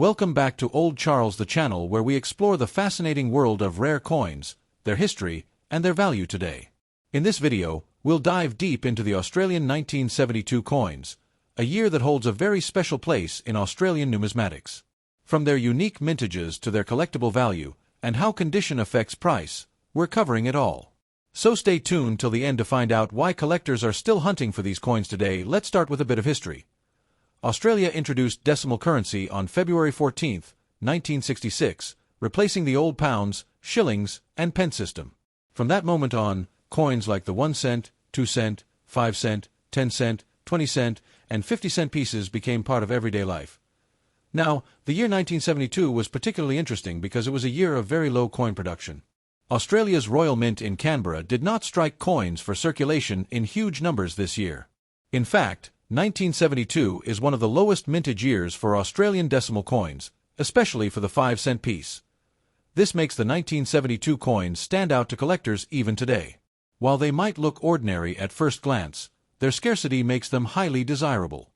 Welcome back to Old Charles, the channel where we explore the fascinating world of rare coins, their history, and their value today. In this video, we'll dive deep into the Australian 1972 coins, a year that holds a very special place in Australian numismatics. From their unique mintages to their collectible value, and how condition affects price, we're covering it all. So stay tuned till the end to find out why collectors are still hunting for these coins today. Let's start with a bit of history. Australia introduced decimal currency on February 14, 1966, replacing the old pounds, shillings, and pence system. From that moment on, coins like the 1 cent, 2 cent, 5 cent, 10 cent, 20 cent, and 50 cent pieces became part of everyday life. Now, the year 1972 was particularly interesting because it was a year of very low coin production. Australia's Royal Mint in Canberra did not strike coins for circulation in huge numbers this year. In fact, 1972 is one of the lowest mintage years for Australian decimal coins, especially for the 5-cent piece. This makes the 1972 coins stand out to collectors even today. While they might look ordinary at first glance, their scarcity makes them highly desirable.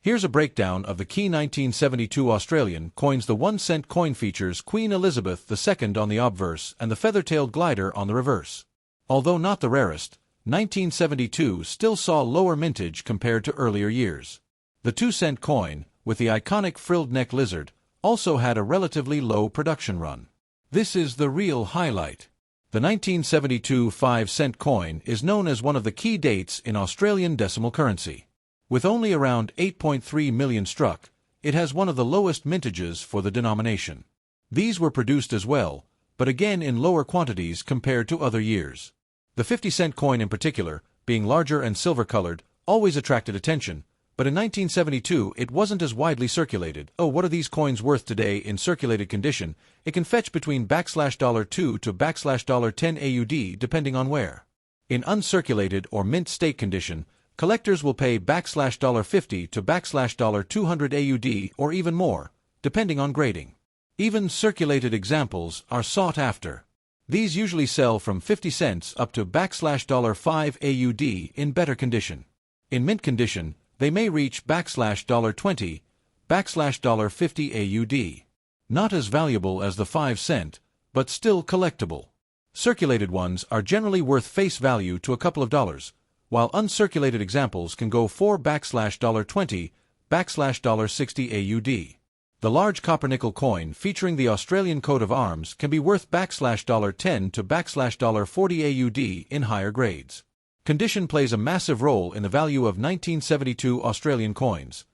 Here's a breakdown of the key 1972 Australian coins. The 1-cent coin features Queen Elizabeth II on the obverse and the feather-tailed glider on the reverse. Although not the rarest, 1972 still saw lower mintage compared to earlier years. The 2-cent coin, with the iconic frilled neck lizard, also had a relatively low production run. This is the real highlight. The 1972 5-cent coin is known as one of the key dates in Australian decimal currency. With only around 8.3 million struck, it has one of the lowest mintages for the denomination. These were produced as well, but again in lower quantities compared to other years. The 50-cent coin in particular, being larger and silver-colored, always attracted attention, but in 1972 it wasn't as widely circulated. Oh, what are these coins worth today in circulated condition? It can fetch between $2 to $10 AUD depending on where. In uncirculated or mint state condition, collectors will pay $50 to $200 AUD or even more, depending on grading. Even circulated examples are sought after. These usually sell from 50 cents up to $5 AUD in better condition. In mint condition, they may reach $20, $50 AUD. Not as valuable as the 5 cent, but still collectible. Circulated ones are generally worth face value to a couple of dollars, while uncirculated examples can go for $20, $60 AUD. The large copper-nickel coin featuring the Australian coat of arms can be worth $10 to $40 AUD in higher grades. Condition plays a massive role in the value of 1972 Australian coins.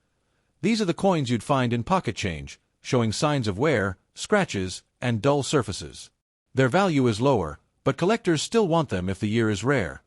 These are the coins you'd find in pocket change, showing signs of wear, scratches, and dull surfaces. Their value is lower, but collectors still want them if the year is rare.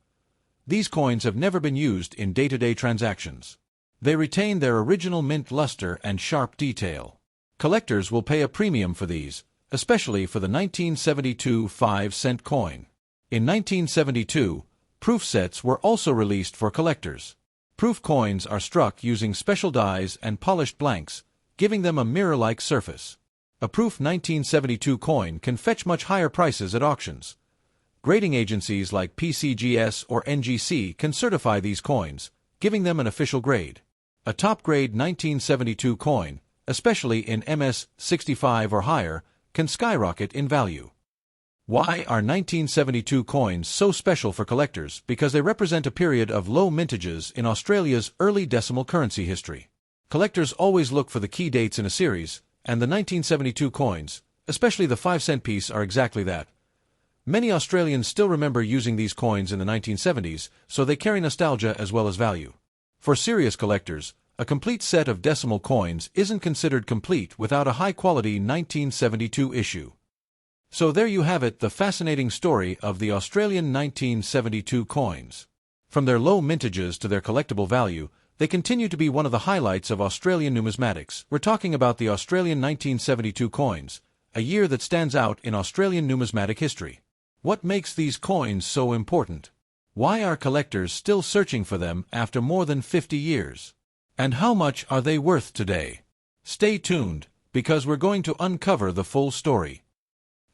These coins have never been used in day-to-day transactions. They retain their original mint luster and sharp detail. Collectors will pay a premium for these, especially for the 1972 5-cent coin. In 1972, proof sets were also released for collectors. Proof coins are struck using special dies and polished blanks, giving them a mirror-like surface. A proof 1972 coin can fetch much higher prices at auctions. Grading agencies like PCGS or NGC can certify these coins, giving them an official grade. A top-grade 1972 coin, especially in MS-65 or higher, can skyrocket in value. Why are 1972 coins so special for collectors? Because they represent a period of low mintages in Australia's early decimal currency history. Collectors always look for the key dates in a series, and the 1972 coins, especially the 5-cent piece, are exactly that. Many Australians still remember using these coins in the 1970s, so they carry nostalgia as well as value. For serious collectors, a complete set of decimal coins isn't considered complete without a high-quality 1972 issue. So there you have it, the fascinating story of the Australian 1972 coins. From their low mintages to their collectible value, they continue to be one of the highlights of Australian numismatics. We're talking about the Australian 1972 coins, a year that stands out in Australian numismatic history. What makes these coins so important? Why are collectors still searching for them after more than 50 years? And how much are they worth today? Stay tuned, because we're going to uncover the full story.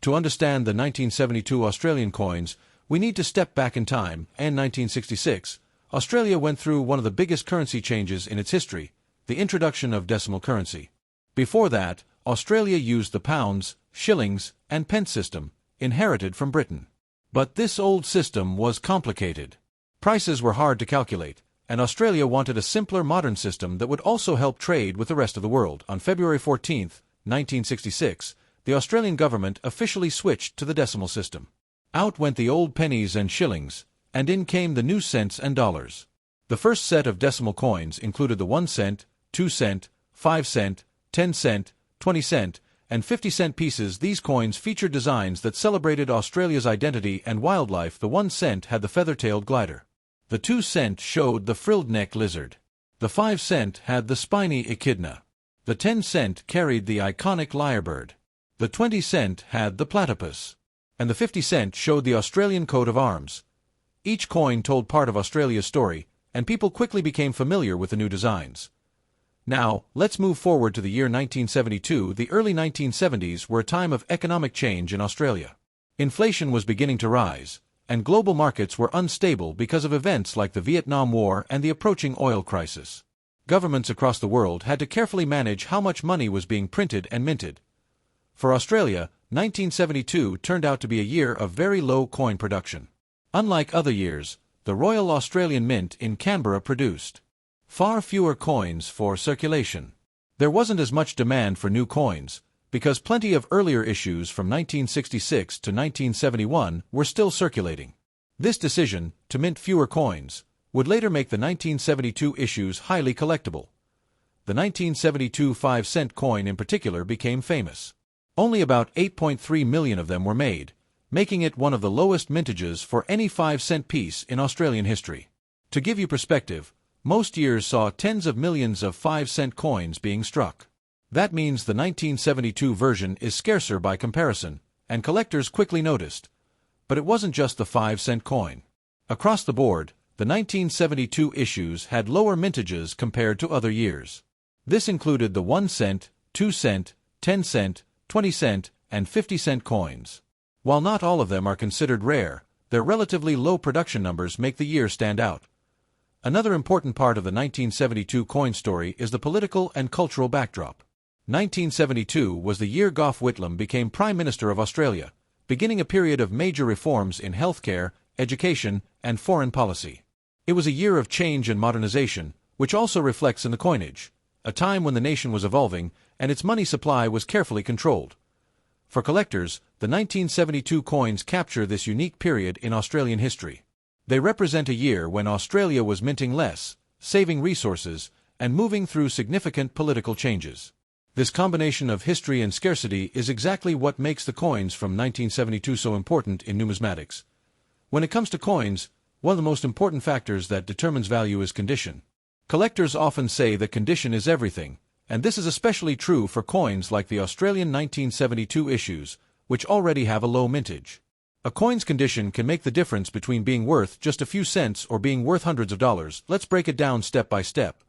To understand the 1972 Australian coins, we need to step back in time. In 1966, Australia went through one of the biggest currency changes in its history, the introduction of decimal currency. Before that, Australia used the pounds, shillings, and pence system, inherited from Britain. But this old system was complicated. Prices were hard to calculate, and Australia wanted a simpler modern system that would also help trade with the rest of the world. On February 14, 1966, the Australian government officially switched to the decimal system. Out went the old pennies and shillings, and in came the new cents and dollars. The first set of decimal coins included the 1 cent, 2 cent, 5 cent, 10 cent, 20 cent, and 50-cent pieces. These coins featured designs that celebrated Australia's identity and wildlife. The 1 cent had the feather-tailed glider. The 2 cent showed the frilled-neck lizard. The 5 cent had the spiny echidna. The 10 cent carried the iconic lyrebird. The 20 cent had the platypus. And the 50 cent showed the Australian coat of arms. Each coin told part of Australia's story, and people quickly became familiar with the new designs. Now, let's move forward to the year 1972. The early 1970s were a time of economic change in Australia. Inflation was beginning to rise, and global markets were unstable because of events like the Vietnam War and the approaching oil crisis. Governments across the world had to carefully manage how much money was being printed and minted. For Australia, 1972 turned out to be a year of very low coin production. Unlike other years, the Royal Australian Mint in Canberra produced far fewer coins for circulation. There wasn't as much demand for new coins, because plenty of earlier issues from 1966 to 1971 were still circulating. This decision, to mint fewer coins, would later make the 1972 issues highly collectible. The 1972 5-cent coin in particular became famous. Only about 8.3 million of them were made, making it one of the lowest mintages for any 5-cent piece in Australian history. To give you perspective, most years saw tens of millions of 5-cent coins being struck. That means the 1972 version is scarcer by comparison, and collectors quickly noticed. But it wasn't just the 5-cent coin. Across the board, the 1972 issues had lower mintages compared to other years. This included the 1 cent, 2 cent, 10 cent, 20 cent, and 50-cent coins. While not all of them are considered rare, their relatively low production numbers make the year stand out. Another important part of the 1972 coin story is the political and cultural backdrop. 1972 was the year Gough Whitlam became Prime Minister of Australia, beginning a period of major reforms in healthcare, education, and foreign policy. It was a year of change and modernization, which also reflects in the coinage, a time when the nation was evolving and its money supply was carefully controlled. For collectors, the 1972 coins capture this unique period in Australian history. They represent a year when Australia was minting less, saving resources, and moving through significant political changes. This combination of history and scarcity is exactly what makes the coins from 1972 so important in numismatics. When it comes to coins, one of the most important factors that determines value is condition. Collectors often say that condition is everything, and this is especially true for coins like the Australian 1972 issues, which already have a low mintage. A coin's condition can make the difference between being worth just a few cents or being worth hundreds of dollars. Let's break it down step by step.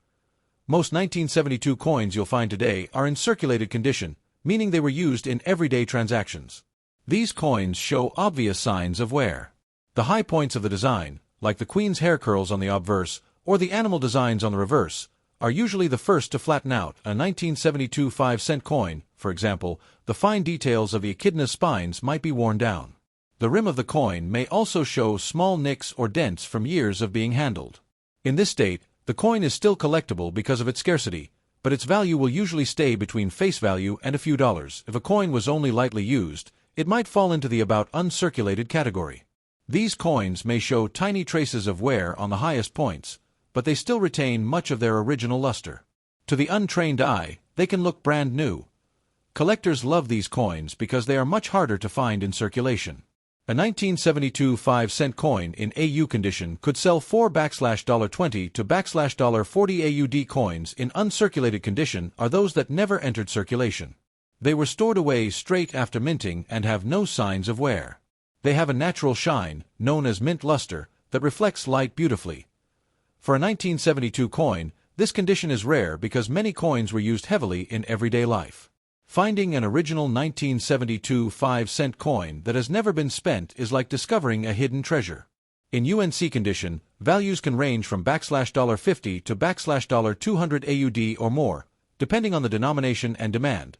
Most 1972 coins you'll find today are in circulated condition, meaning they were used in everyday transactions. These coins show obvious signs of wear. The high points of the design, like the Queen's hair curls on the obverse or the animal designs on the reverse, are usually the first to flatten out. A 1972 5-cent coin, for example, the fine details of the echidna's spines might be worn down. The rim of the coin may also show small nicks or dents from years of being handled. In this state, the coin is still collectible because of its scarcity, but its value will usually stay between face value and a few dollars. If a coin was only lightly used, it might fall into the about uncirculated category. These coins may show tiny traces of wear on the highest points, but they still retain much of their original luster. To the untrained eye, they can look brand new. Collectors love these coins because they are much harder to find in circulation. A 1972 5-cent coin in AU condition could sell for $20 to $40. AUD coins in uncirculated condition are those that never entered circulation. They were stored away straight after minting and have no signs of wear. They have a natural shine, known as mint luster, that reflects light beautifully. For a 1972 coin, this condition is rare because many coins were used heavily in everyday life. Finding an original 1972 5-cent coin that has never been spent is like discovering a hidden treasure. In UNC condition, values can range from $50 to $200 AUD or more, depending on the denomination and demand.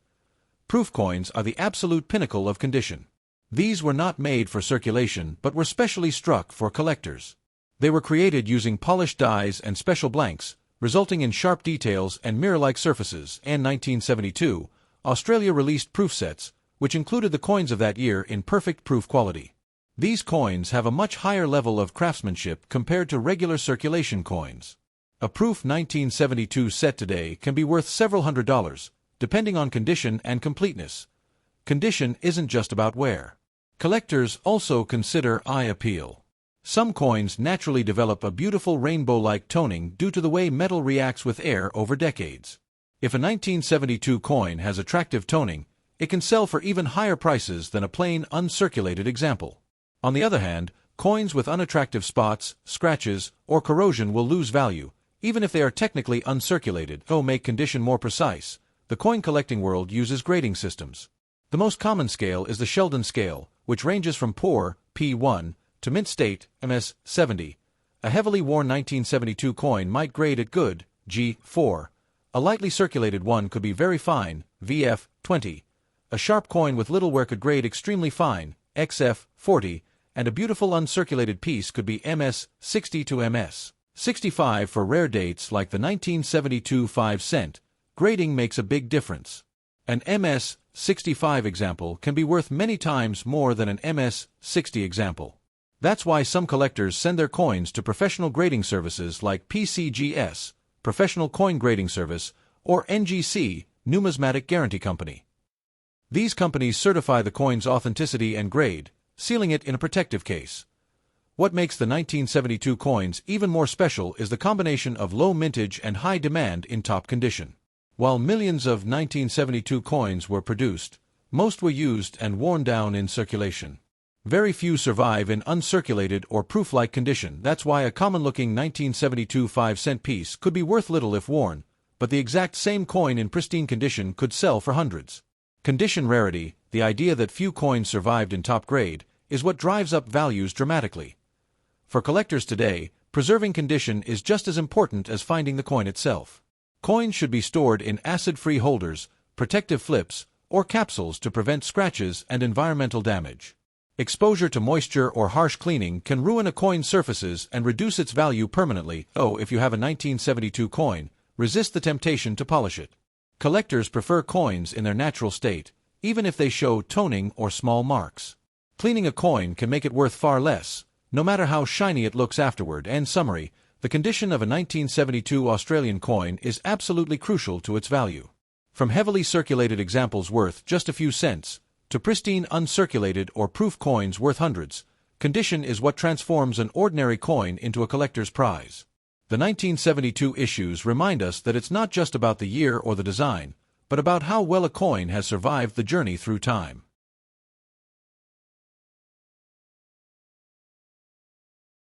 proof coins are the absolute pinnacle of condition. These were not made for circulation but were specially struck for collectors. They were created using polished dies and special blanks, resulting in sharp details and mirror-like surfaces. In 1972, Australia released proof sets, which included the coins of that year in perfect proof quality. These coins have a much higher level of craftsmanship compared to regular circulation coins. A proof 1972 set today can be worth several $100s, depending on condition and completeness. Condition isn't just about wear. Collectors also consider eye appeal. Some coins naturally develop a beautiful rainbow-like toning due to the way metal reacts with air over decades. If a 1972 coin has attractive toning, it can sell for even higher prices than a plain, uncirculated example. On the other hand, coins with unattractive spots, scratches, or corrosion will lose value, even if they are technically uncirculated. To make condition more precise, the coin collecting world uses grading systems. The most common scale is the Sheldon scale, which ranges from poor, P1, to mint state, MS70. A heavily worn 1972 coin might grade at good, G4. A lightly circulated one could be very fine, VF20. A sharp coin with little wear could grade extremely fine, XF40, and a beautiful uncirculated piece could be MS60 to MS65. For rare dates like the 1972 5-cent, grading makes a big difference. An MS65 example can be worth many times more than an MS60 example. That's why some collectors send their coins to professional grading services like PCGS, Professional Coin Grading Service, or NGC, Numismatic Guarantee Company. These companies certify the coin's authenticity and grade, sealing it in a protective case. What makes the 1972 coins even more special is the combination of low mintage and high demand in top condition. While millions of 1972 coins were produced, most were used and worn down in circulation. Very few survive in uncirculated or proof-like condition. That's why a common-looking 1972 5-cent piece could be worth little if worn, but the exact same coin in pristine condition could sell for hundreds. Condition rarity, the idea that few coins survived in top grade, is what drives up values dramatically. For collectors today, preserving condition is just as important as finding the coin itself. Coins should be stored in acid-free holders, protective flips, or capsules to prevent scratches and environmental damage. Exposure to moisture or harsh cleaning can ruin a coin's surfaces and reduce its value permanently. If you have a 1972 coin, resist the temptation to polish it. Collectors prefer coins in their natural state, even if they show toning or small marks. Cleaning a coin can make it worth far less, no matter how shiny it looks afterward. In summary, the condition of a 1972 Australian coin is absolutely crucial to its value. From heavily circulated examples worth just a few cents, to pristine uncirculated or proof coins worth hundreds, condition is what transforms an ordinary coin into a collector's prize. The 1972 issues remind us that it's not just about the year or the design, but about how well a coin has survived the journey through time.